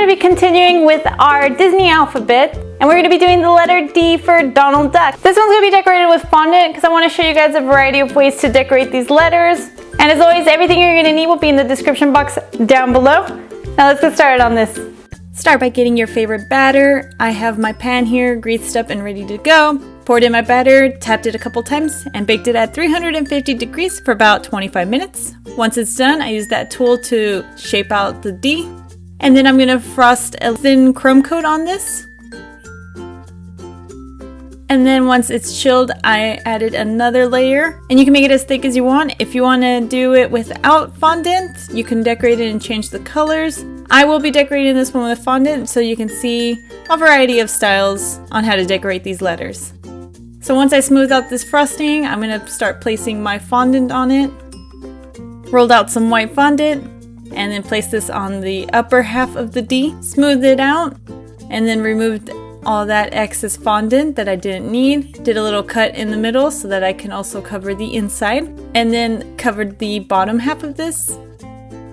going to be continuing with our Disney alphabet, and we're going to be doing the letter D for Donald Duck. This one's going to be decorated with fondant because I want to show you guys a variety of ways to decorate these letters. And as always, everything you're going to need will be in the description box down below. Now let's get started on this. Start by getting your favorite batter. I have my pan here greased up and ready to go. Poured in my batter, tapped it a couple times, and baked it at 350 degrees for about 25 minutes. Once it's done, I use that tool to shape out the D. And then I'm going to frost a thin chrome coat on this. And then once it's chilled, I added another layer. And you can make it as thick as you want. If you want to do it without fondant, you can decorate it and change the colors. I will be decorating this one with fondant so you can see a variety of styles on how to decorate these letters. So once I smooth out this frosting, I'm going to start placing my fondant on it. Rolled out some white fondant and then place this on the upper half of the D. Smoothed it out and then removed all that excess fondant that I didn't need. Did a little cut in the middle so that I can also cover the inside. And then covered the bottom half of this.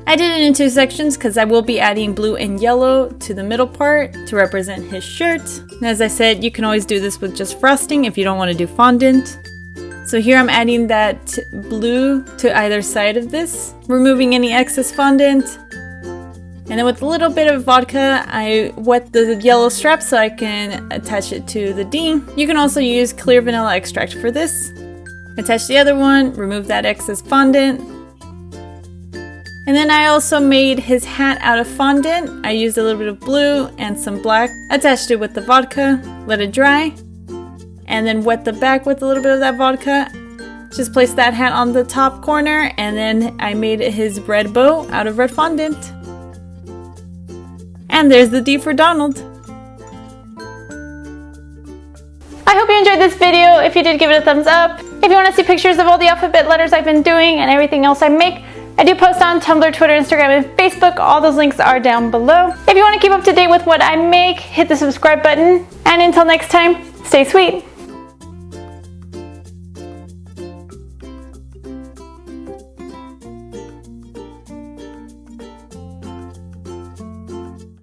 I did it in two sections because I will be adding blue and yellow to the middle part to represent his shirt. And as I said, you can always do this with just frosting if you don't want to do fondant. So here I'm adding that blue to either side of this, removing any excess fondant. And then with a little bit of vodka, I wet the yellow strap so I can attach it to the D. You can also use clear vanilla extract for this. Attach the other one, remove that excess fondant. And then I also made his hat out of fondant. I used a little bit of blue and some black. Attached it with the vodka, let it dry. And then wet the back with a little bit of that vodka. Just place that hat on the top corner, and then I made his red bow out of red fondant. And there's the D for Donald. I hope you enjoyed this video. If you did, give it a thumbs up. If you want to see pictures of all the alphabet letters I've been doing and everything else I make, I do post on Tumblr, Twitter, Instagram, and Facebook. All those links are down below. If you want to keep up to date with what I make, hit the subscribe button. And until next time, stay sweet.